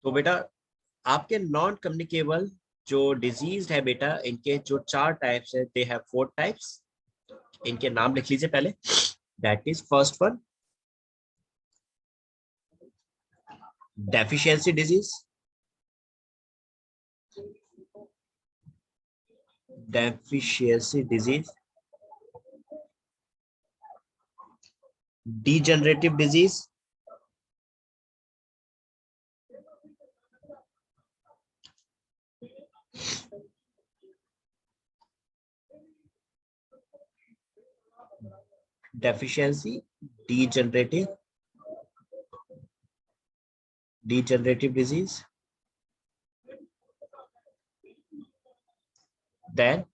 तो बेटा आपके नॉन कम्युनिकेबल जो डिजीज है बेटा, इनके जो 4 टाइप्स है, दे हैव 4 टाइप्स। इनके नाम लिख लीजिए पहले। That is first one deficiency disease, deficiency disease, degenerative disease, deficiency, degenerative, disease, then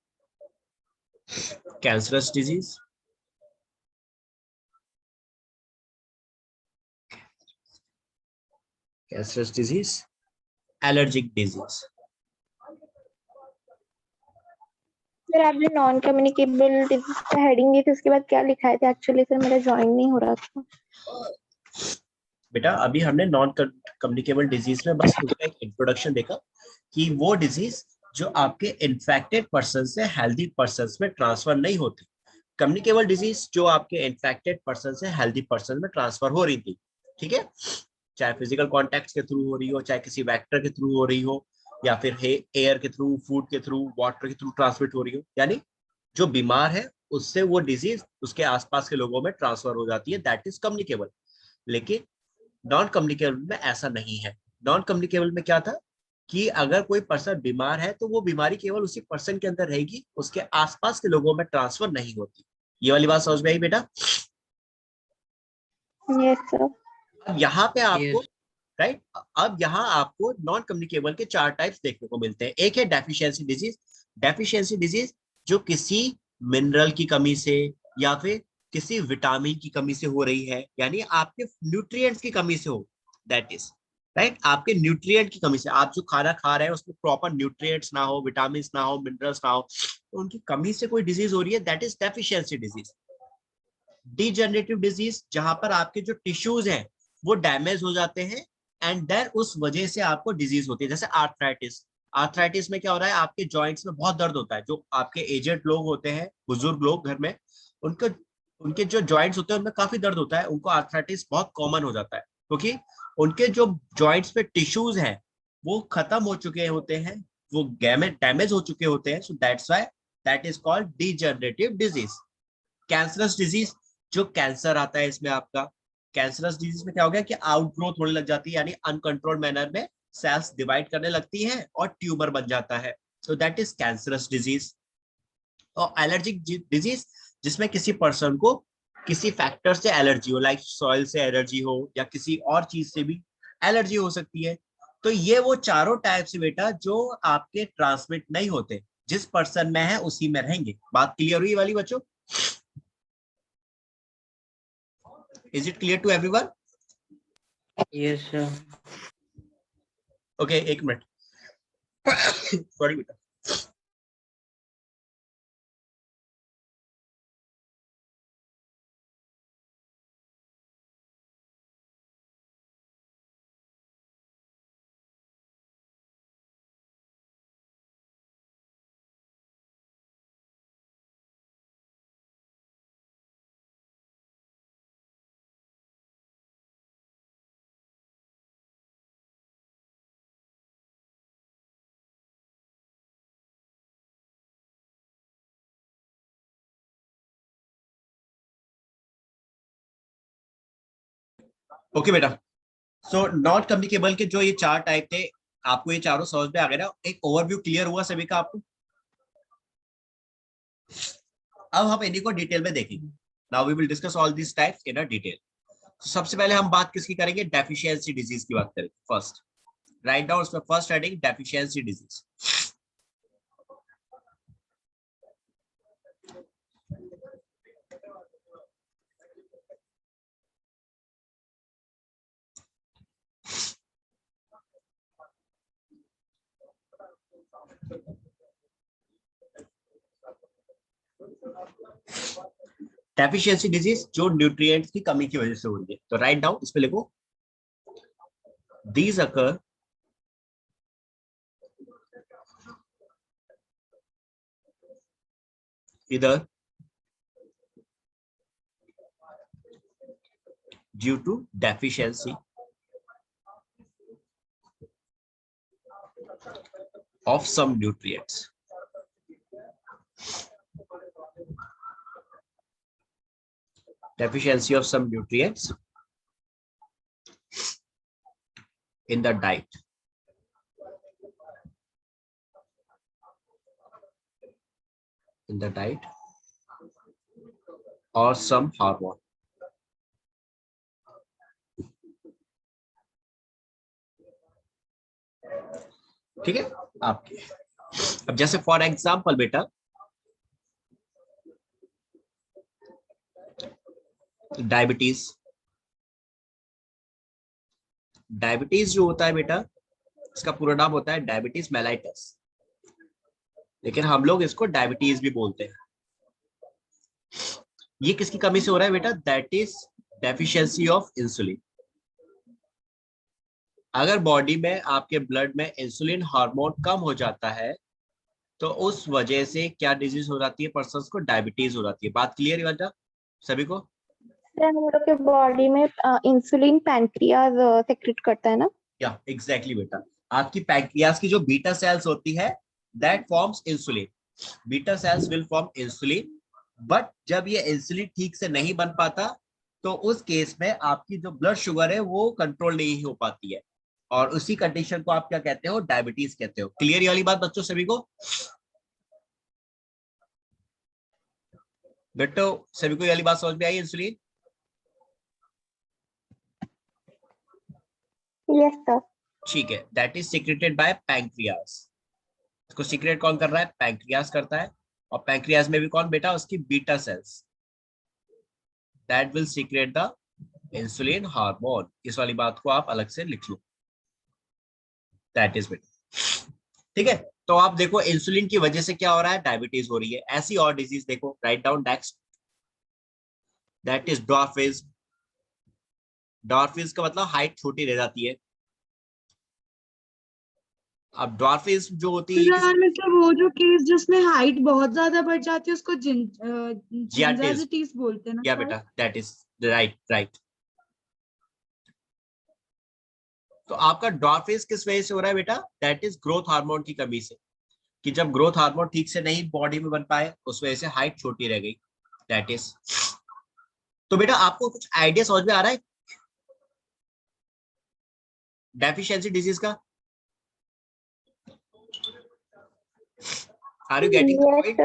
cancerous disease, allergic disease. Sir आपने नॉन कम्युनिकेबल डिजीज का हेडिंग दी थी, उसके बाद क्या लिखा है एक्चुअली सर, मेरा ज्वाइन नहीं हो रहा था। बेटा अभी हमने नॉन कम्युनिकेबल डिजीज में बस उसका एक इंट्रोडक्शन देखा कि वो डिजीज जो आपके इन्फेक्टेड पर्सन से हेल्दी पर्सन में ट्रांसफर नहीं होती। कम्युनिकेबल डिजीज जो आपके इन्फेक्टेड पर्सन से हेल्दी पर्सन में ट्रांसफर हो रही थी, ठीक है, चाहे फिजिकल कॉन्टैक्ट के थ्रू हो रही हो, चाहे किसी वेक्टर के थ्रू हो रही हो, या फिर एयर के थ्रू, फूड के थ्रू, वाटर के थ्रू ट्रांसमिट हो रही हो, यानी जो बीमार है उससे वो डिजीज उसके आसपास के लोगों में ट्रांसफर हो जाती है, दैट इज कम्युनिकेबल। लेकिन नॉन कम्युनिकेबल में ऐसा नहीं है। नॉन कम्युनिकेबल में क्या था कि अगर कोई पर्सन बीमार है तो वो बीमारी केवल उसी पर्सन के अंदर रहेगी, उसके आसपास के लोगों में ट्रांसफर नहीं होती। ये वाली बात समझ में आई बेटा? Yes sir. अब यहाँ पे आपको राइट, अब यहाँ आपको नॉन कम्युनिकेबल के 4 टाइप्स देखने को मिलते हैं। एक है डेफिशिएंसी डिजीज। डेफिशिएंसी डिजीज जो किसी मिनरल की कमी से या फिर किसी विटामिन की कमी से हो रही है, यानी आपके न्यूट्रिएंट्स की कमी से हो, दैट इज राइट, आपके न्यूट्रिएंट की कमी से, आप जो खाना खा रहे हैं उसमें प्रॉपर न्यूट्रिएंट्स ना हो, विटामिन ना हो, मिनरल्स ना हो, तो उनकी कमी से कोई डिजीज हो रही है, that is deficiency disease. Degenerative disease जहां पर आपके जो टिश्यूज हैं वो डैमेज हो जाते हैं एंड देन उस वजह से आपको डिजीज होती है, जैसे आर्थराइटिस। आर्थराइटिस में क्या हो रहा है, आपके जॉइंट्स में बहुत दर्द होता है। जो आपके एजेड लोग होते हैं, बुजुर्ग लोग घर में, उनके उनके जो जॉइंट्स होते हैं उनमें काफी दर्द होता है, उनको आर्थराइटिस बहुत कॉमन हो जाता है, क्योंकि उनके जो जॉइंट्स पे टिश्यूज हैं वो खत्म हो चुके होते हैं, वो डैमेज हो चुके होते हैं, so that's why that is called degenerative disease. Cancerous disease, जो कैंसर आता है इसमें आपका, कैंसरस डिजीज में क्या हो गया कि आउटग्रोथ होने लग जाती है, यानी अनकंट्रोल्ड मैनर में सेल्स डिवाइड करने लगती है और ट्यूमर बन जाता है, so that is cancerous disease. और एलर्जिक डिजीज, जिसमें किसी पर्सन को किसी फैक्टर से एलर्जी हो, लाइक सॉइल से एलर्जी हो या किसी और चीज से भी एलर्जी हो सकती है। तो ये वो चारों टाइप्स बेटा जो आपके ट्रांसमिट नहीं होते, जिस पर्सन में है उसी में रहेंगे। बात क्लियर हुई वाली बच्चों? Is it clear to everyone? Yes, sir. Okay, एक मिनट। सॉरी बेटा। ओके बेटा, सो नॉट कम्युनिकेबल के जो ये 4 टाइप थे, आपको ये चारों समझ में आ गए ना? एक ओवरव्यू क्लियर हुआ सभी का आपको? अब हम इन्हीं को डिटेल में देखेंगे। Now we will discuss all this types in a detail. सबसे पहले हम बात किसकी करेंगे? डेफिशिएंसी डिजीज की बात करेंगे फर्स्ट। राइट डाउन उसमें first heading deficiency disease. Deficiency disease जो न्यूट्रिएंट्स की कमी की वजह से हो रही है, तो राइट डाउन इस पे लिखो, दीज अकर इधर due to deficiency of some nutrients. Deficiency of some nutrients in the diet. In the diet or some hormone. ठीक है आपके। अब जैसे फॉर एग्जांपल बेटा डायबिटीज, डायबिटीज जो होता है बेटा इसका पूरा नाम होता है डायबिटीज मेलाइटस, लेकिन हम लोग इसको डायबिटीज भी बोलते हैं। ये किसकी कमी से हो रहा है बेटा? That is deficiency of insulin. अगर बॉडी में आपके ब्लड में इंसुलिन हार्मोन कम हो जाता है तो उस वजह से क्या डिजीज हो जाती है? पर्सन को डायबिटीज हो जाती है। बात क्लियर है बेटा सभी को? हम लोग के बॉडी में इंसुलिन पैंक्रियाज सेक्रेट करता है ना? या एग्जैक्टली बेटा, आपकी पैंक्रियाज की जो बीटा सेल्स होती है that forms insulin. Beta cells will form insulin, but जब ये इंसुलिन ठीक से नहीं बन पाता तो उस केस में आपकी जो ब्लड शुगर है वो कंट्रोल नहीं हो पाती है, और उसी कंडीशन को आप क्या कहते हो? डायबिटीज कहते हो। क्लियर ये वाली बात बच्चों सभी को? बेटो सभी को ये वाली बात समझ में आई? Insulin yes sir. ठीक है, that is secreted by pancreas. इसको सीक्रेट कौन कर रहा है? पैंक्रियाज करता है। और पैंक्रियाज में भी कौन बेटा? उसकी beta cells that will secret the insulin hormone. इस वाली बात को आप अलग से लिख लो, दैट इज बेटा। ठीक है, तो आप देखो इंसुलिन की वजह से क्या हो रहा है? डायबिटीज हो रही है। ऐसी और डिजीज देखो, right down next, that is dwarfism. Dwarfism का मतलब हाइट छोटी रह जाती है। अब डॉर्फिज जो होती है मतलब वो जो केस जिसमें हाइट बहुत ज्यादा बढ़ जाती है उसको जिंजाइटिस बोलते हैं ना? या बेटा दैट इज राइट राइट। तो आपका डॉर्फिज किस वजह से हो रहा है बेटा? दैट इज ग्रोथ हार्मोन की कमी से, कि जब ग्रोथ हार्मोन ठीक से नहीं बॉडी में बन पाए उस वजह से हाइट छोटी रह गई, दैट इज। तो बेटा आपको कुछ आइडिया समझ में आ रहा है डेफिशिएंसी डिजीज का? Are you getting the point?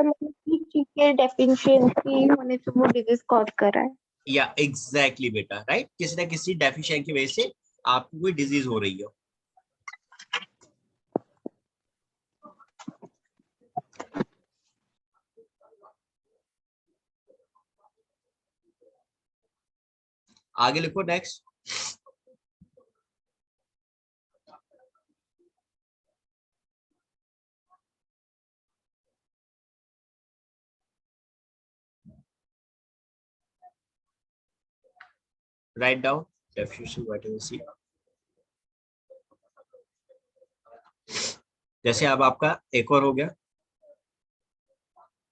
Deficiency होने से वो डिजीज कॉज कर रहा है। या एग्जैक्टली बेटा, राइट। किसी ना किसी डेफिशिएंसी की वजह से आपको कोई डिजीज हो रही हो। आगे लिखो next. Right down deficiency vitamin C. जैसे अब आपका एक और हो गया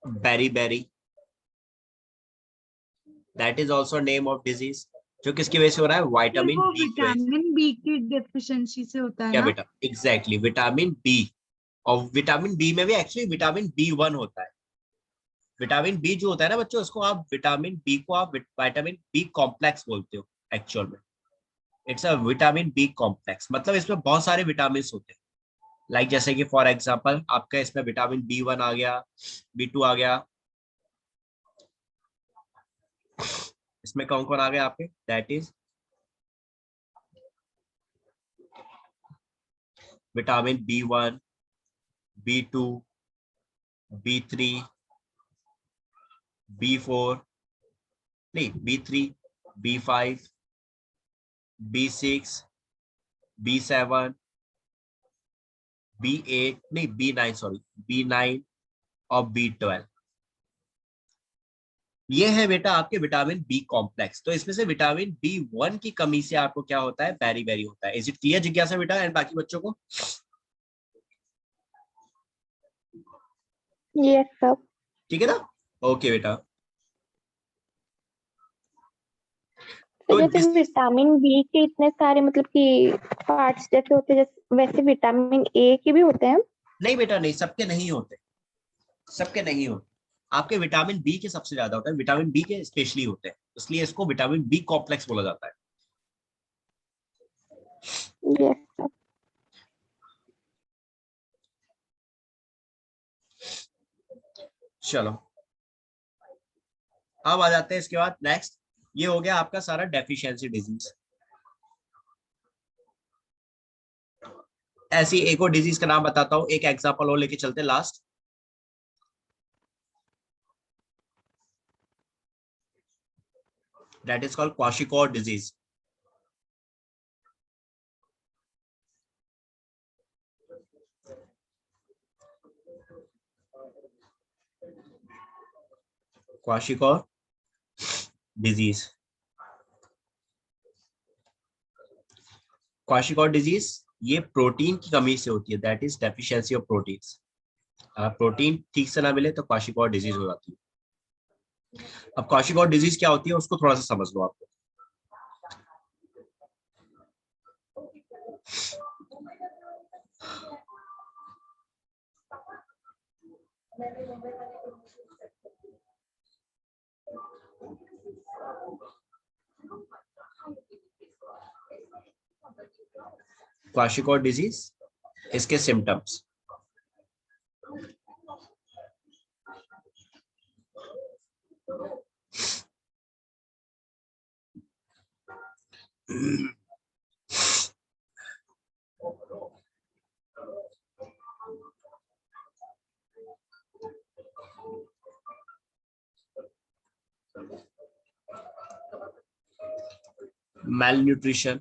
beriberi, that is also name of disease, जो किसकी वजह से हो रहा है? विटामिन बी की वजह से। विटामिन बी की डेफिशिएंसी से होता है क्या ना? बेटा? Exactly vitamin B. और विटामिन बी में भी एक्चुअली विटामिन B1 होता है। विटामिन बी जो होता है ना बच्चों, उसको आप विटामिन बी को आप विटामिन बी कॉम्प्लेक्स बोलते हो एक्चुअल में। It's a vitamin B complex, मतलब इसमें बहुत सारे विटामिन होते हैं। लाइक जैसे कि फॉर एग्जांपल आपका इसमें विटामिन B1 आ गया, B2 आ गया, इसमें कौन कौन आ गया आपके? That is vitamin B1, B2, B3, B4 नहीं B3, B5, B6, B7, B8 नहीं B9 सॉरी B9 और B12। ये है बेटा आपके विटामिन बी कॉम्प्लेक्स। तो इसमें से विटामिन B1 की कमी से आपको क्या होता है? बेरी बेरी होता है। इज इट क्लियर जिज्ञासा बेटा एंड बाकी बच्चों को? Yes sir. ठीक है ना? ओके बेटा। तो तो जैसे जिस विटामिन बी के इतने सारे मतलब कि पार्ट्स जैसे होते हैं, जैसे वैसे विटामिन ए के भी होते हैं। नहीं बेटा नहीं, सबके नहीं होते, सबके नहीं होते। आपके विटामिन बी के सबसे ज्यादा होता है, विटामिन बी के स्पेशली होते हैं, इसलिए इसको विटामिन बी कॉम्प्लेक्स बोला जाता है। यस। चलो अब आ जाते हैं इसके बाद नेक्स्ट। ये हो गया आपका सारा डेफिशिएंसी डिजीज। ऐसी एक और डिजीज का नाम बताता हूं, एक एग्जांपल और लेके चलते last. That is called kwashiorkor disease. Kwashiorkor disease, kwashiorkor disease ये प्रोटीन की कमी से होती है, that is deficiency of proteins. Protein ठीक से ना मिले तो क्वाशिकोर डिजीज हो जाती है। अब क्वाशिकोर डिजीज क्या होती है उसको थोड़ा सा समझ लो आपको। क्वाशिकोर डिजीज, इसके symptoms. malnutrition,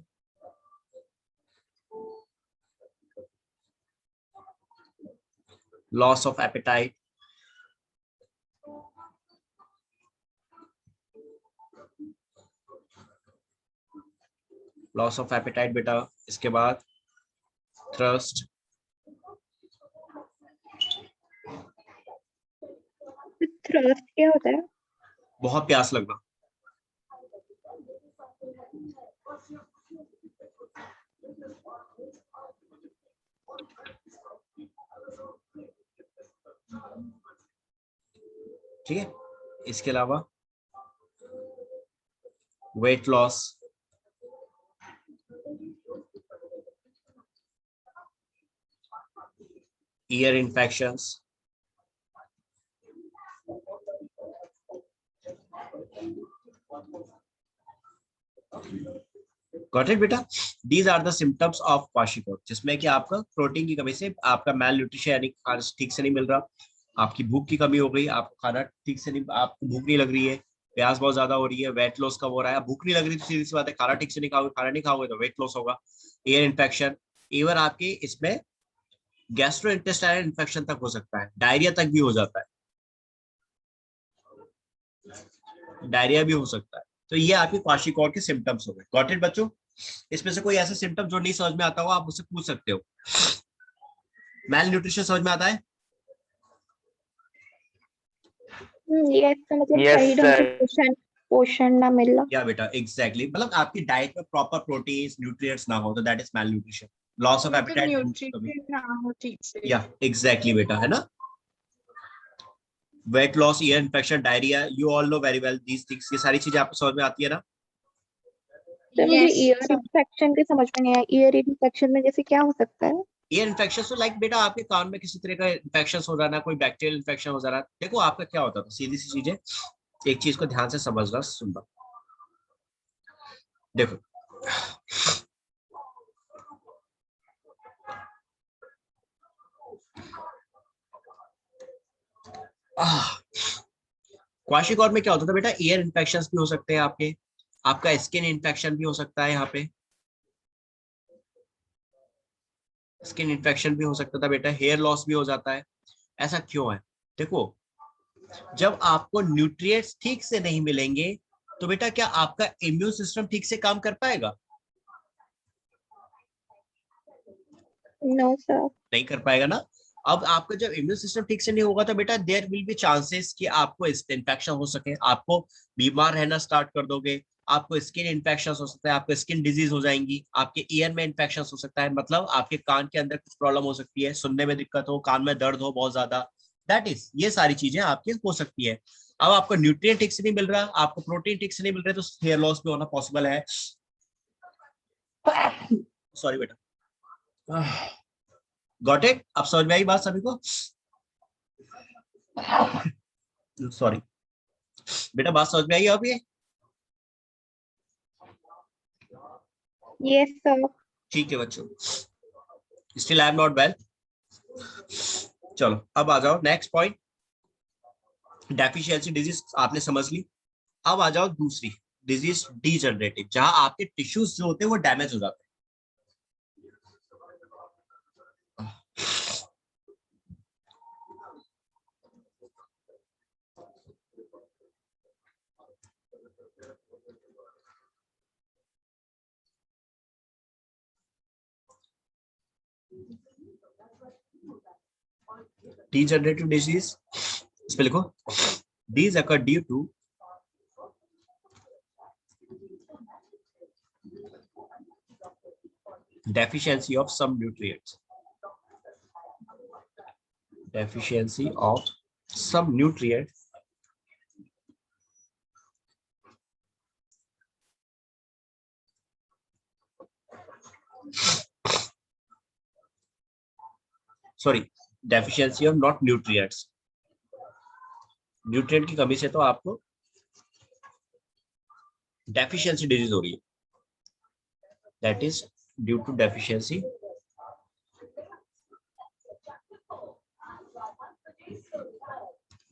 loss of appetite, loss of appetite बेटा, इसके बाद थ्रस्ट, थ्रस्ट क्या होता है? बहुत प्यास लगना। ठीक है, इसके अलावा weight loss, ear infections, got it बेटा। These are the symptoms of kwashiorkor, जिसमें कि आपका प्रोटीन की कमी से आपका मेल न्यूट्रिशन यानी खाना ठीक से नहीं मिल रहा, आपकी भूख की कमी हो गई, आपको खाना ठीक से नहीं, आपको भूख नहीं लग रही है, प्यास बहुत ज्यादा हो रही है, वेट लॉस कब हो रहा है। भूख नहीं लग रही तो सीधी सी बात है, खाना ठीक से नहीं खाओगे, खाना नहीं खाओगे तो वेट लॉस होगा। ईयर इन्फेक्शन, इवन आपके इसमें गैस्ट्रो इंटेस्टाइनल इन्फेक्शन तक हो सकता है, डायरिया तक भी हो जाता है, डायरिया भी हो सकता है। तो ये आपके क्वाशिकोर के सिम्टम्स हो गए। गॉट इट बच्चों। इसमें से कोई ऐसा सिम्टम जो नहीं समझ में आता हो आप मुझसे पूछ सकते हो। मेल न्यूट्रिशन समझ में आता है? यस, तो मतलब Yes, सही ढंग से sir. पोषण पोषण ना मिलना। या बेटा एग्जैक्टली, मतलब आपकी डाइट में प्रॉपर प्रोटीन्स न्यूट्रिएंट्स ना हो तो that is male nutrition. Loss of मतलब एपेटाइट, भूख की कमी। न्यूट्रिशन ना हो ठीक से। या एग्जैक्टली बेटा, है ना। Weight loss, ear infection, diarrhoea, you all know very well these things. ये सारी चीजें आपको समझ में आती है ना। तो मुझे यस ईयर इन्फेक्शन के समझ में नहीं आया, ईयर इन्फेक्शन में जैसे क्या हो सकता है? ईयर इन्फेक्शन तो लाइक बेटा आपके कान में किसी तरह का इन्फेक्शन हो जाना, कोई बैक्टीरियल इन्फेक्शन हो जाना। देखो आपका क्या होता था, सीधी सी चीजें, एक चीज को ध्यान से समझना सुनना। देखो क्वाशिकोर में क्या होता था बेटा, ईयर इन्फेक्शंस भी हो सकते हैं आपके, आपका स्किन इन्फेक्शन भी हो सकता है, यहाँ पे स्किन इन्फेक्शन भी हो सकता था बेटा, हेयर लॉस भी हो जाता है। ऐसा क्यों है? देखो जब आपको न्यूट्रिएंट्स ठीक से नहीं मिलेंगे तो बेटा क्या आपका इम्यून सिस्टम ठीक से काम कर पाएगा? No sir. नहीं कर पाएगा ना। अब आपका जब इम्यून सिस्टम ठीक से नहीं होगा तो बेटा देयर विल बी चांसेस कि आपको इन्फेक्शन हो सके, आपको बीमार रहना स्टार्ट कर दोगे, आपको स्किन इन्फेक्शन हो सकता है, आपको स्किन डिजीज हो जाएंगी, आपके ईयर में इन्फेक्शन हो सकता है, मतलब आपके कान के अंदर कुछ प्रॉब्लम हो सकती है, सुनने में दिक्कत हो, कान में दर्द हो बहुत ज्यादा, दैट इज, ये सारी चीजें आपके हो सकती है। अब आपको न्यूट्रिएंट ठीक से नहीं मिल रहा, आपको प्रोटीन ठीक से नहीं मिल रहा, तो हेयर लॉस भी होना पॉसिबल है। सॉरी बेटा, गॉट इट? अब समझ में आई बात सभी को? सॉरी बेटा, बात समझ में आई अब ये? Yes sir. ठीक है बच्चों, still I am not well. चलो अब आ जाओ नेक्स्ट पॉइंट, डेफिशिएंसी डिजीज आपने समझ ली। अब आ जाओ दूसरी डिजीज, डीजनरेटिव, जहां आपके टिश्यूज जो होते हैं वो डैमेज हो जाते हैं। Degenerative disease, इसमें लिखो, these occur due to deficiency of some nutrients, deficiency of some nutrient sorry, deficiency of not nutrients, nutrient की कमी से तो आपको डेफिशिएंसी डिजीज हो रही है, that is due to deficiency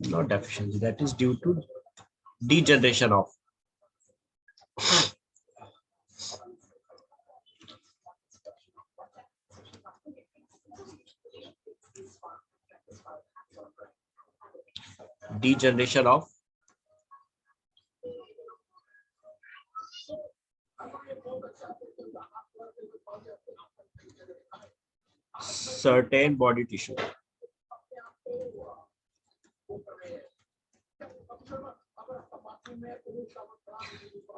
not deficiency, that is due to degeneration of certain body tissue,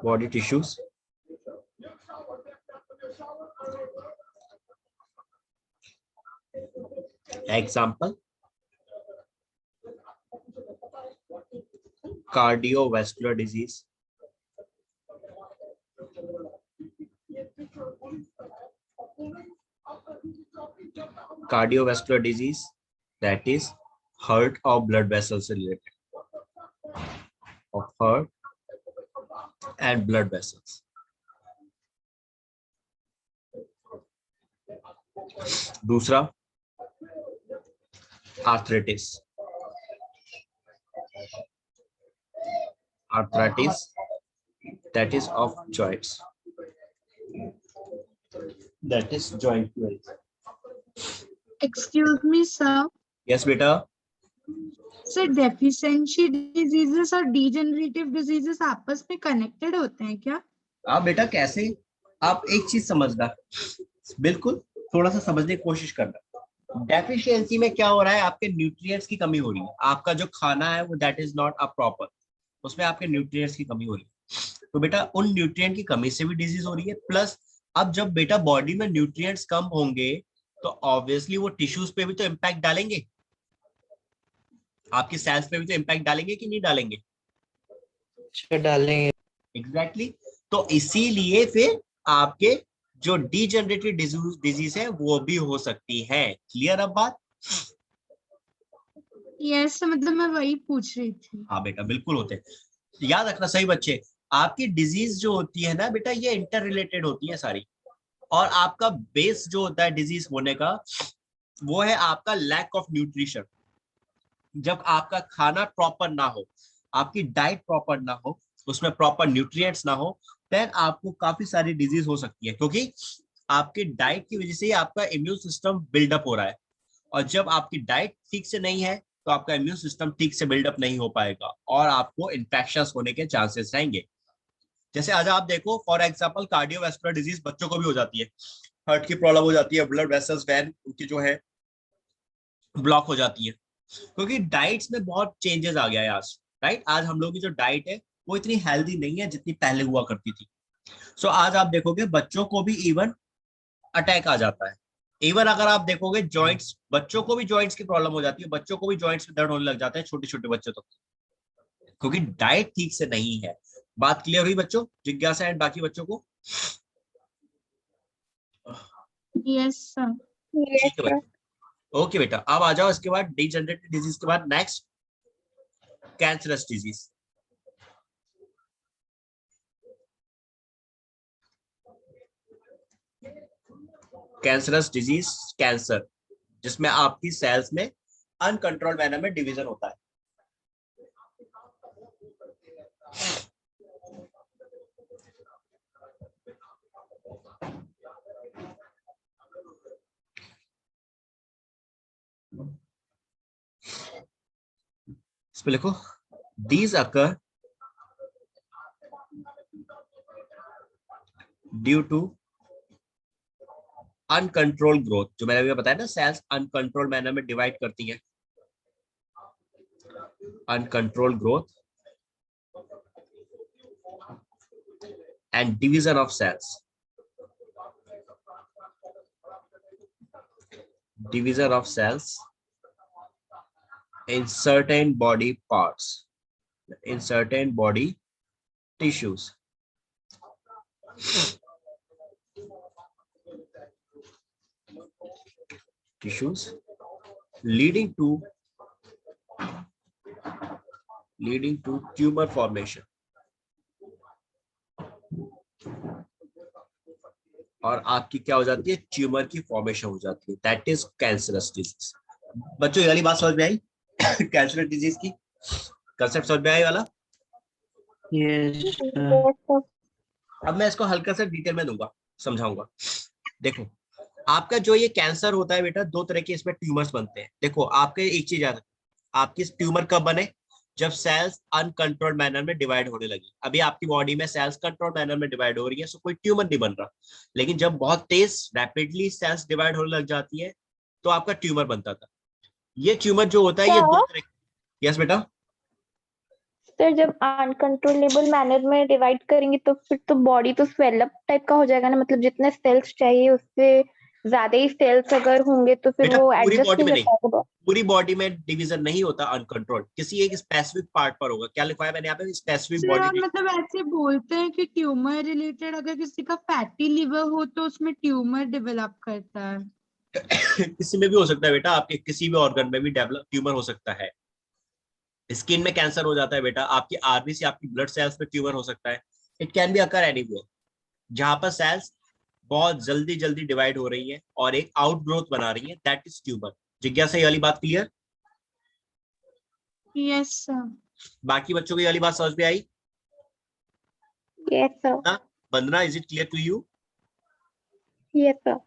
body tissues, example cardiovascular disease, cardiovascular disease, that is heart or blood vessels related, of heart and blood vessels. दूसरा arthritis, arthritis that is of joints, that is joint pain. Excuse me, sir. Yes बेटा, sir deficiency diseases और degenerative diseases आपस में connected होते हैं क्या? आप बेटा कैसे, आप एक चीज समझना, बिल्कुल थोड़ा सा समझने की कोशिश करना। डेफिशिएंसी में क्या हो रहा है, आपके न्यूट्रिएंट्स की कमी हो रही है, आपका जो खाना है वो that is not a proper, उसमें आपके न्यूट्रिएंट्स की कमी हो रही है, तो बेटा उन न्यूट्रिएंट की कमी से भी डिजीज हो रही है। प्लस अब जब बेटा बॉडी में न्यूट्रिएंट्स कम होंगे तो ऑब्वियसली वो टिश्यूज पे भी तो इम्पैक्ट डालेंगे, आपकी सेल्स पे भी तो इम्पैक्ट डालेंगे कि नहीं डालेंगे? डालेंगे। एग्जैक्टली तो इसीलिए फिर आपके जो डीजनरेटिव डिजीज है वो भी हो सकती है। क्लियर अब बात? यस, मतलब मैं वही पूछ रही थी। हाँ बेटा बिल्कुल होते हैं, याद रखना सही बच्चे, आपकी डिजीज जो होती है ना बेटा ये इंटर रिलेटेड होती है सारी, और आपका बेस जो होता है डिजीज होने का वो है आपका लैक ऑफ न्यूट्रिशन। जब आपका खाना प्रॉपर ना हो, आपकी डाइट प्रॉपर ना हो, उसमें प्रॉपर न्यूट्रिएंट्स ना हो, देन आपको काफी सारी डिजीज हो सकती है, क्योंकि आपकी डाइट की वजह से ही आपका इम्यून सिस्टम बिल्डअप हो रहा है, और जब आपकी डाइट ठीक से नहीं है तो आपका इम्यून सिस्टम ठीक से बिल्डअप नहीं हो पाएगा और आपको इन्फेक्शंस होने के चांसेस रहेंगे। जैसे आज आप देखो फॉर एग्जांपल कार्डियोवैस्कुलर डिजीज बच्चों को भी हो जाती है, हार्ट की प्रॉब्लम हो जाती है, ब्लड वेसल्स वैन उनकी जो है ब्लॉक हो जाती है, क्योंकि डाइट्स में बहुत चेंजेस आ गया है आज, राइट। आज हम लोग की जो डाइट है वो इतनी हेल्दी नहीं है जितनी पहले हुआ करती थी। सो आज आप देखोगे बच्चों को भी इवन अटैक आ जाता है। इवन अगर आप देखोगे जॉइंट्स, बच्चों को भी जॉइंट्स की प्रॉब्लम हो जाती है, बच्चों को भी जॉइंट्स में दर्द होने लग जाते हैं, छोटे छोटे बच्चों तक, क्योंकि डाइट ठीक से नहीं है। बात क्लियर हुई बच्चों, जिज्ञासा एंड बाकी बच्चों को? Yes sir. ठीक Yes, है sir. बच्चों, ओके बेटा। अब आ जाओ इसके बाद डीजनरेटिव डिजीज के बाद next cancerous disease. Cancerous disease, cancer जिसमें आपकी सेल्स में अनकंट्रोल मैनर में डिवीजन होता है। इसमें लिखो, these occur due to uncontrol growth. जो मैंने अभी बताया ना, सेल्स अनकंट्रोल मैनर में डिवाइड करती हैं। Uncontrol growth and division of cells, division of cells in certain body parts, in certain body tissues. Tissues leading to tumor formation. और आपकी क्या हो जाती है, ट्यूमर की फॉर्मेशन हो जाती है, दैट इज कैंसरस डिजीज। बच्चों ये वाली बात समझ में आई? कैंसरस डिजीज की कंसेप्ट समझ में आई वाला? Yes, Yes, sir. sir. अब मैं इसको हल्का सा डिटेल में दूंगा, समझाऊंगा। देखो, आपका जो ये कैंसर होता है बेटा, दो तरह के इसमें ट्यूमर्स बनते हैं। देखो आपके एक चीज याद रखो, आपकी ट्यूमर कब बने, जब सेल्स अनकंट्रोल्ड मैनर में डिवाइड होने लगी। अभी आपकी बॉडी में सेल्स कंट्रोल मैनर में डिवाइड हो रही है, सो कोई ट्यूमर नहीं बन रहा। लेकिन जब बहुत तेज रैपिडली सेल्स डिवाइड होने लग जाती है तो आपका ट्यूमर बनता था। ये ट्यूमर जो होता है ये दो तरह के। यस बेटा? सर जब अनकंट्रोलेबल मैनर में डिवाइड करेंगे तो फिर तो बॉडी तो स्वेलअप टाइप का हो जाएगा ना, मतलब जितने सेल्स चाहिए उससे ज्यादा ही सेल्स अगर होंगे तो फिर बेटा वो पूरी एडजस्ट बॉडी नहीं में कर नहीं, पाएगा। पूरी बॉडी में डिवीजन नहीं होता अनकंट्रोल्ड, किसी एक स्पेसिफिक पार्ट पर होगा। क्या लिखवाया मैंने यहाँ पे, स्पेसिफिक सर और बॉडी। मतलब ऐसे बोलते हैं कि ट्यूमर रिलेटेड अगर किसी का फैटी लिवर हो तो उसमें ट्यूमर डेवलप करता है। किसी में भी हो सकता है बेटा, आपके किसी भी ऑर्गन में भी डेवलप ट्यूमर हो सकता है। स्किन में कैंसर हो जाता है बेटा, आपकी आरबीसी, आपकी ब्लड सेल्स में ट्यूमर हो सकता है। It can be occur anywhere, जहां पर सेल्स बहुत जल्दी जल्दी डिवाइड हो रही है और एक आउटग्रोथ बना रही है, दैट इज ट्यूमर। जिज्ञासा ये वाली बात क्लियर? Yes sir. बाकी बच्चों को ये वाली बात समझ में आई यस सर। ना? Vandana, is it clear to you? Yes sir.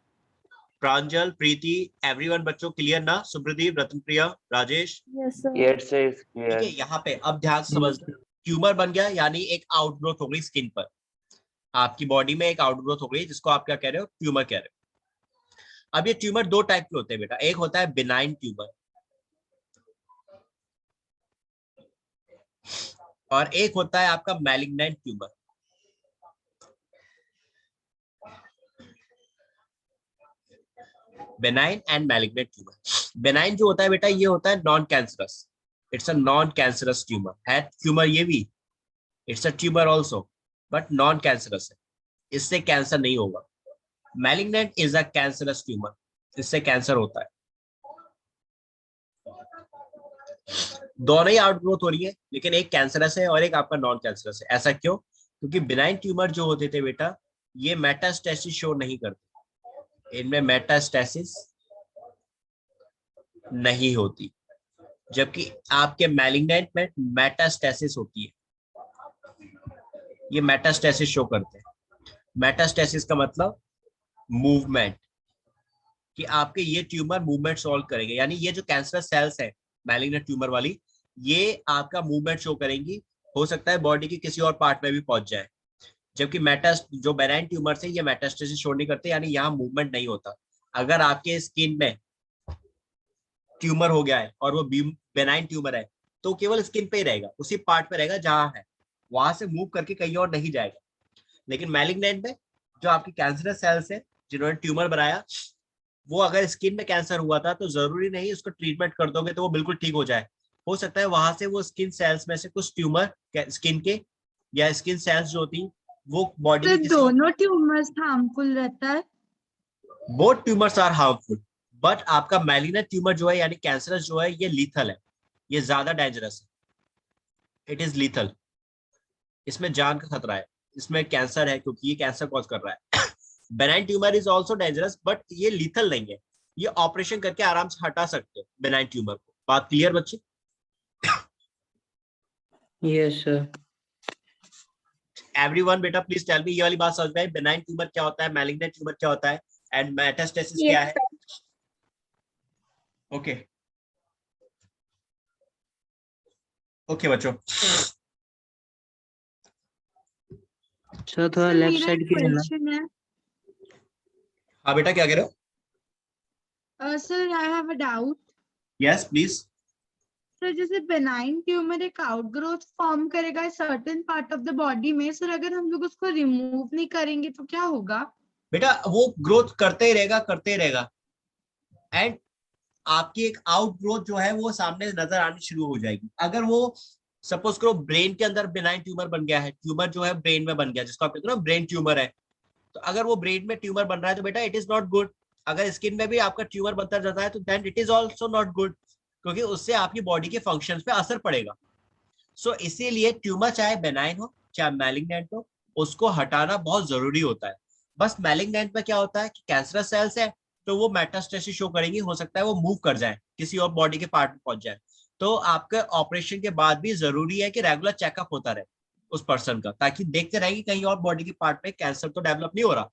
Pranjal, Preeti, everyone बच्चों क्लियर ना? Supradeep, Ratnapriya, Rajesh? Yes sir. Yes, sir, is ठीक है, clear. यहाँ पे अब ध्यान से समझ, ट्यूमर बन गया यानी एक आउटग्रोथ हो गई स्किन पर, आपकी बॉडी में एक आउटग्रोथ हो गई, जिसको आप क्या कह रहे हो, ट्यूमर कह रहे हो। अब ये ट्यूमर दो टाइप के होते हैं बेटा, एक होता है बिनाइन ट्यूमर और एक होता है आपका malignant tumour. Benign and malignant tumour. Benign जो होता है बेटा, ये होता है non cancerous, it's a non cancerous tumour है। ट्यूमर ये भी, it's a tumour also, but non cancerous है, इससे कैंसर नहीं होगा। Malignant is a cancerous tumour, इससे कैंसर होता है। दोनों ही आउटग्रोथ हो रही है, लेकिन एक कैंसरस है और एक आपका नॉन कैंसरस है। ऐसा क्यों? क्योंकि बिनाइन ट्यूमर जो होते थे बेटा, ये मेटास्टेसिस शो नहीं करते, इनमें मेटास्टेसिस नहीं होती, जबकि आपके मैलिग्नेंट में मेटास्टेसिस होती है, ये मेटास्टेसिस शो करते हैं। मेटास्टेसिस का मतलब मूवमेंट, कि आपके ये ट्यूमर मूवमेंट सॉल्व करेंगे, यानी ये जो कैंसरस सेल्स है मैलिग्नेंट ट्यूमर वाली, ये आपका मूवमेंट शो करेंगी, हो सकता है बॉडी के किसी और पार्ट में भी पहुंच जाए। जबकि जो बेनाइन ट्यूमर से ये मेटास्टेसिस शो नहीं करते, यानी यहाँ मूवमेंट नहीं होता। अगर आपके स्किन में ट्यूमर हो गया है और वो बेनाइन ट्यूमर है, तो केवल स्किन पे ही रहेगा, उसी पार्ट पे रहेगा जहां है, वहां से मूव करके कहीं और नहीं जाएगा। लेकिन मैलिग्नेंट में जो आपकी कैंसरस सेल्स है जिन्होंने ट्यूमर बनाया, वो अगर स्किन में कैंसर हुआ था तो जरूरी नहीं उसको ट्रीटमेंट कर दोगे तो वो बिल्कुल ठीक हो जाए। हो सकता है वहां से वो स्किन सेल्स में से कुछ ट्यूमर स्किन के या स्किन सेल्स जो होती वो बॉडी सर के किसी और, दोनों ट्यूमर्स हार्मफुल रहता है? Both tumours are harmful, but आपका मैलिग्नेंट ट्यूमर जो है यानी कैंसरस जो है ये लीथल है, ये ज्यादा डेंजरस है, इट इज लीथल, इसमें जान का खतरा है, इसमें कैंसर है क्योंकि ये कैंसर कॉज कर रहा है। Benign tumour is also dangerous but ये लीथल नहीं है, ये ऑपरेशन करके आराम से हटा सकते हो बेनाइन ट्यूमर को। बात क्लियर बच्चे? Yes, sir. एवरीवन बेटा प्लीज टेल मी, ये वाली बात समझ में आई? बेनाइन ट्यूमर क्या होता है, मैलिग्नेंट ट्यूमर क्या होता है, एंड मेटास्टेसिस क्या Yes, है? ओके ओके बच्चों। सर थोड़ा सर लेफ्ट मेरा साइड एक की है ना? क्वेश्चन है। हाँ बेटा क्या कह रहे हो? Sir I have a doubt. Yes please. Sir जैसे बेनाइन ट्यूमर एक आउटग्रोथ फॉर्म करेगा certain part of the body में, सर अगर हम लोग उसको रिमूव नहीं करेंगे तो क्या होगा? बेटा वो ग्रोथ करते ही रहेगा, करते ही रहेगा, एंड आपकी एक आउट ग्रोथ जो है वो सामने नजर आनी शुरू हो जाएगी। अगर वो सपोज करो ब्रेन के अंदर बेनाइन ट्यूमर बन गया है, ट्यूमर जो है ब्रेन में बन गया जिसको आप कहते हो ना ब्रेन ट्यूमर है, तो अगर वो ब्रेन में ट्यूमर बन रहा है तो बेटा इट इज नॉट गुड। अगर स्किन में भी आपका ट्यूमर बनता जाता है तो then it is also not good, क्योंकि उससे आपकी बॉडी के फंक्शंस पे असर पड़ेगा। सो इसीलिए ट्यूमर चाहे बेनाइन हो चाहे मैलिग्नेंट हो, उसको हटाना बहुत जरूरी होता है। बस मैलिग्नेंट में क्या होता है कि कैंसरस सेल्स है तो वो मेटास्टेसिस शो करेंगी, हो सकता है वो मूव कर जाए किसी और बॉडी के पार्ट में पहुंच जाए, तो आपके ऑपरेशन के बाद भी जरूरी है कि रेगुलर चेकअप होता रहे उस पर्सन का, ताकि देखते रहेंगे कहीं और बॉडी के पार्ट में कैंसर तो डेवलप नहीं हो रहा।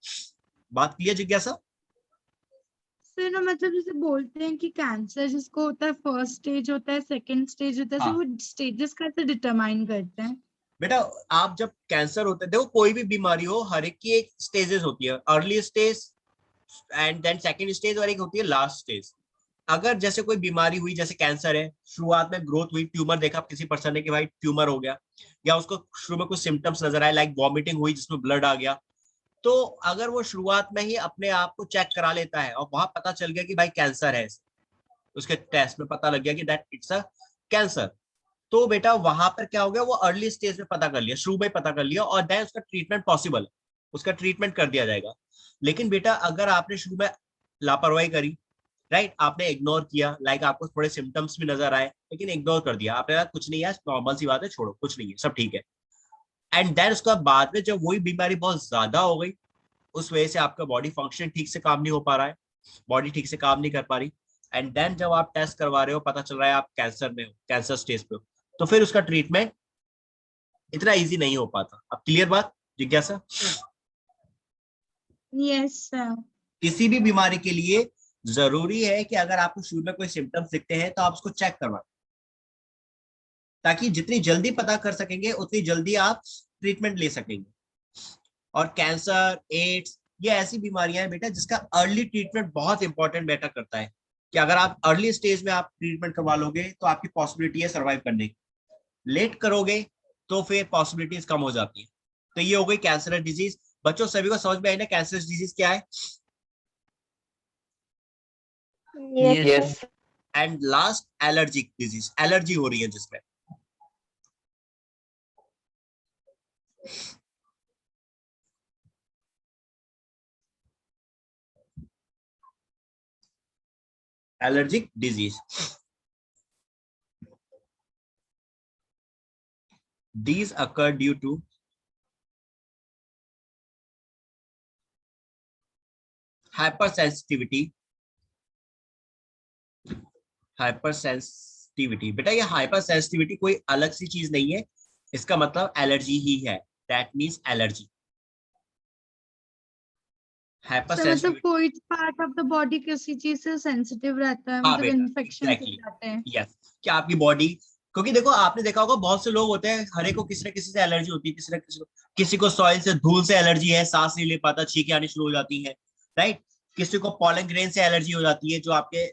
बात क्लियर जिज्ञासा? सर ना मतलब जैसे बोलते हैं कि कैंसर जिसको होता है फर्स्ट स्टेज होता है, सेकंड स्टेज होता है, सर हाँ वो स्टेजेस कैसे डिटरमाइन करते हैं? बेटा, आप जब कैंसर होता है, देखो कोई भी बीमारी हो हर एक की एक स्टेजेस होती है, early stage and then second stage और एक होती है लास्ट स्टेज। अगर जैसे कोई बीमारी हुई जैसे कैंसर है, शुरुआत में ग्रोथ हुई, ट्यूमर देखा किसी पर्सन ने कि भाई ट्यूमर हो गया, या उसको शुरू में कुछ सिम्टम्स नजर आए लाइक वॉमिटिंग हुई जिसमें ब्लड आ गया, तो अगर वो शुरुआत में ही अपने आप को चेक करा लेता है और वहां पता चल गया कि भाई कैंसर है, उसके टेस्ट में पता लग गया कि दैट इट्स अ कैंसर, तो बेटा वहां पर क्या हो गया, वो अर्ली स्टेज में पता कर लिया, शुरू में पता कर लिया, और देन उसका ट्रीटमेंट पॉसिबल है, उसका ट्रीटमेंट कर दिया जाएगा। लेकिन बेटा अगर आपने शुरू में लापरवाही करी, राइट, आपने इग्नोर किया, लाइक आपको थोड़े सिम्टम्स भी नजर आए लेकिन इग्नोर कर दिया, आपने कहा कुछ नहीं है, नॉर्मल सी बात है, छोड़ो कुछ नहीं है, सब ठीक है, एंड देन उसका बाद में जब वही बीमारी बहुत ज्यादा हो गई, उस वजह से आपका बॉडी फंक्शन ठीक से काम नहीं हो पा रहा है, बॉडी ठीक से काम नहीं कर पा रही, एंड देन जब आप टेस्ट करवा रहे हो पता चल रहा है आप कैंसर में हो, कैंसर स्टेज पे हो, तो फिर उसका ट्रीटमेंट इतना इजी नहीं हो पाता। अब क्लियर बात जिज्ञासा? Yes sir. किसी भी बीमारी के लिए जरूरी है कि अगर आपको शुरू में कोई सिम्टम्स दिखते हैं तो आप उसको चेक करवाएं, ताकि जितनी जल्दी पता कर सकेंगे उतनी जल्दी आप ट्रीटमेंट ले सकेंगे। और कैंसर, एड्स, ये ऐसी बीमारियां हैं बेटा जिसका अर्ली ट्रीटमेंट बहुत इंपॉर्टेंट बेटा करता है, कि अगर आप अर्ली स्टेज में आप ट्रीटमेंट करवा लोगे तो आपकी पॉसिबिलिटी है सर्वाइव करने की, लेट करोगे तो फिर पॉसिबिलिटीज कम हो जाती है। तो ये हो गई कैंसर डिजीज। बच्चों सभी को समझ में आई ना कैंसर डिजीज क्या है? yes, Yes. sir. And last allergic disease, allergy हो रही है जिसमें, allergic disease. These occur due to hypersensitivity, hypersensitivity. बेटा ये हाइपरसेंसिटिविटी कोई अलग सी चीज नहीं है, इसका मतलब एलर्जी ही है, दैट मीन्स एलर्जी। सर मतलब हाइपरसेंसिटिविटी, कोई पार्ट ऑफ द बॉडी किसी चीज से सेंसिटिव रहता है, हाँ मतलब बेटा इन्फेक्शन हो एग्जैक्टली, जाते हैं? यस, क्या आपकी बॉडी, क्योंकि देखो आपने देखा होगा बहुत से लोग होते हैं हर एक को किसी न किसी से एलर्जी होती है, किसी को सॉइल से, धूल से एलर्जी है, सांस नहीं ले पाता, छींकें आनी शुरू हो जाती है, राइट, किसी को पॉलन ग्रेन से एलर्जी हो जाती है जो आपके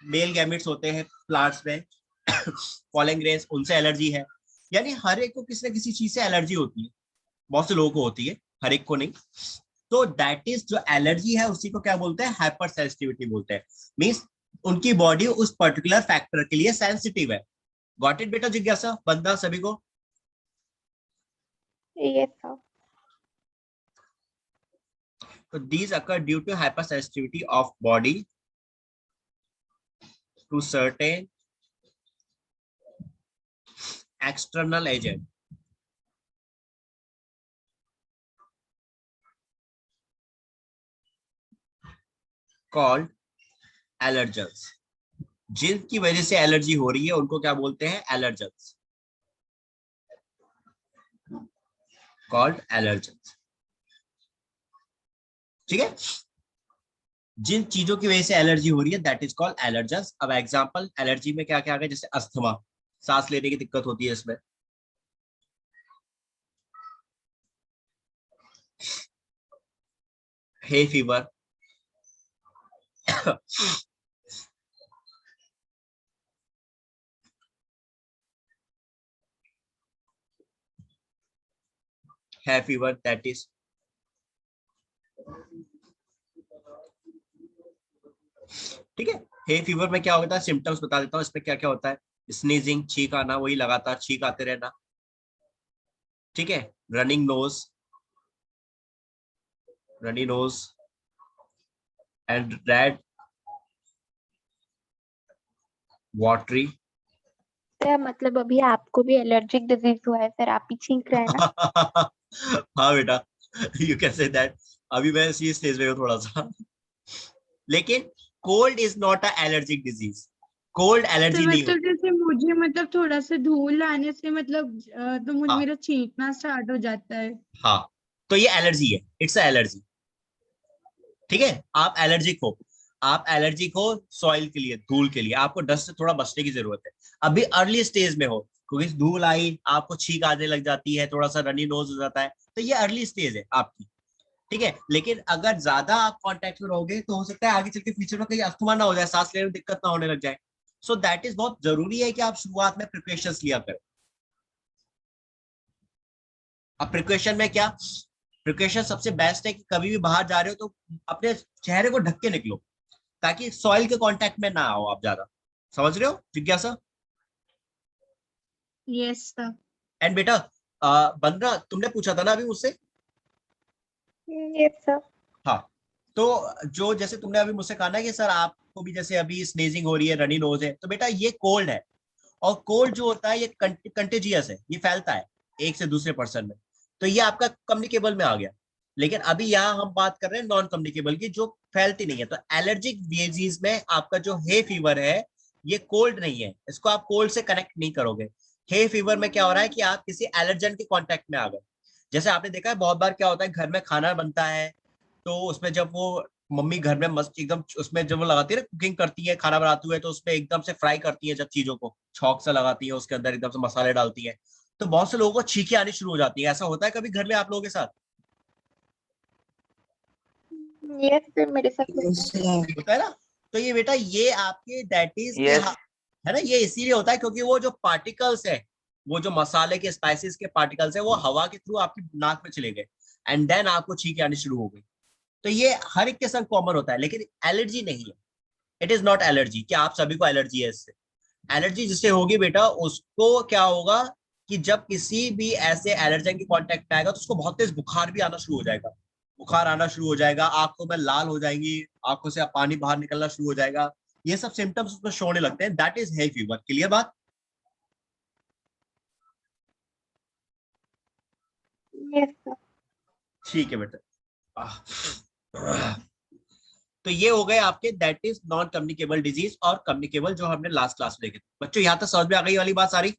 मेल गैमेट्स होते हैं प्लांट्स में, पॉलन ग्रेन्स, उनसे एलर्जी है। यानी हर एक को किसी न किसी चीज से एलर्जी होती है, बहुत से लोगों को होती है, हर एक को नहीं। तो दैट इज जो एलर्जी है उसी को क्या बोलते हैं, हाइपर सेंसिटिविटी बोलते हैं। मींस उनकी बॉडी उस पर्टिकुलर फैक्टर के लिए सेंसिटिव है। गॉट इट बेटा जिज्ञासा, बंदा सभी को? Yes, sir. So these occur due to hypersensitivity of body to certain external agent. Called allergens. जिनकी वजह से एलर्जी हो रही है उनको क्या बोलते हैं, एलर्जेंस, कॉल्ड एलर्जेंस। ठीक है, जिन चीजों की वजह से एलर्जी हो रही है दैट इज कॉल्ड एलर्जेंस। अब एग्जांपल एलर्जी में क्या क्या आ गया, जैसे अस्थमा, सांस लेने की दिक्कत होती है इसमें, हे फीवर, है फीवर दैट इज, ठीक है। हे फीवर में क्या होता है, सिम्टम्स बता देता हूँ इसमें क्या क्या होता है। स्नीजिंग, छींक आना, वही लगातार छींक आते रहना, ठीक है। Running nose, runny nose and red watery. Sir मतलब अभी आपको भी एलर्जिक डिजीज हुआ है सर, आप ही छींक रहे हैं ना? हाँ बेटा, यू कैन से दैट। अभी मैं इसी स्टेज में हूँ थोड़ा सा, लेकिन cold is not a allergic disease, cold तो एलर्जी नहीं मतलब होती। जैसे मुझे मतलब थोड़ा सा धूल आने से मतलब तो मुझे हाँ मेरा छींकना स्टार्ट हो जाता है। हाँ, तो ये एलर्जी है, इट्स अ एलर्जी, ठीक है। आप एलर्जिक हो, आप एलर्जिक हो सॉइल के लिए, धूल के लिए, आपको डस्ट से थोड़ा बचने की जरूरत है। अभी अर्ली स्टेज में हो, क्योंकि धूल आई, आपको छींक आने लग जाती है, थोड़ा सा रनी नोज हो जाता है, तो ये अर्ली स्टेज है आपकी, ठीक है। लेकिन अगर ज्यादा आप कांटेक्ट में रहोगे तो हो सकता है आगे चल के फ्यूचर में कहीं अस्थमा ना हो जाए, सांस लेने में दिक्कत ना होने लग जाए। सो दैट इज बहुत जरूरी है कि आप शुरुआत में प्रिकॉशंस लिया करें। अब प्रिकॉशन में क्या, प्रिकॉशन सबसे बेस्ट है कि कभी भी बाहर जा रहे हो तो अपने चेहरे को ढक के निकलो, ताकि सॉइल के कांटेक्ट में ना आओ आप ज्यादा। समझ रहे हो जिज्ञासा? Yes sir. एंड बेटा बंदना, तुमने पूछा था ना अभी मुझसे? Yes, sir. हाँ, तो जो जैसे तुमने अभी मुझसे कहा ना कि सर आपको भी जैसे अभी स्नेजिंग हो रही है, रनी नोज है, तो बेटा ये कोल्ड है। और कोल्ड जो होता है ये कंटेजियस है, ये फैलता है एक से दूसरे पर्सन में, तो ये आपका कम्युनिकेबल में आ गया। लेकिन अभी यहाँ हम बात कर रहे हैं नॉन कम्युनिकेबल की, जो फैलती नहीं है। तो एलर्जिक डिजीज में आपका जो हे फीवर है ये कोल्ड नहीं है, इसको आप कोल्ड से कनेक्ट नहीं करोगे। हे फीवर में क्या हो रहा है कि आप किसी एलर्जन के कांटेक्ट में आ गए। जैसे आपने देखा है बहुत बार क्या होता है, घर में खाना बनता है तो उसमें जब वो मम्मी घर में मस्त एकदम उसमें जब वो लगाती है ना, कुकिंग करती है, खाना बनाती है, तो उसमें एकदम से फ्राई करती है जब चीजों को, छौंक सा लगाती है, उसके अंदर एकदम से मसाले डालती है, तो बहुत से लोगों को छींकें आनी शुरू हो जाती है। ऐसा होता है कभी घर में आप लोगों के साथ? Yes, sir, मेरे साथ Yes, होता है। sir. होता है ना? तो ये बेटा ये आपके दैट इज यस है ना, ये इसीलिए होता है क्योंकि वो जो पार्टिकल्स है, वो जो मसाले के स्पाइसेस के पार्टिकल्स है, वो हवा के थ्रू आपकी नाक में चले गए एंड देन आपको छींकें आनी शुरू हो गई। तो ये हर एक के साथ कॉमन होता है, लेकिन एलर्जी नहीं है। इट इज नॉट एलर्जी कि आप सभी को एलर्जी है इससे। एलर्जी जिससे होगी बेटा उसको क्या होगा कि जब किसी भी ऐसे एलर्जन के कांटेक्ट में आएगा तो उसको बहुत तेज बुखार भी आना शुरू हो जाएगा, बुखार आना शुरू हो जाएगा, आंखों में लाल हो जाएंगी, आंखों से पानी बाहर निकलना शुरू हो जाएगा, ये सब सिम्टम्स उसमें शो होने लगते हैं। That is hay fever. Clear बात? Yes, sir. ठीक है बेटा। तो ये हो गए आपके that is non communicable disease और कम्युनिकेबल जो हमने लास्ट क्लास में देखे थे। बच्चों यहाँ तक समझ में आ गई वाली बात सारी?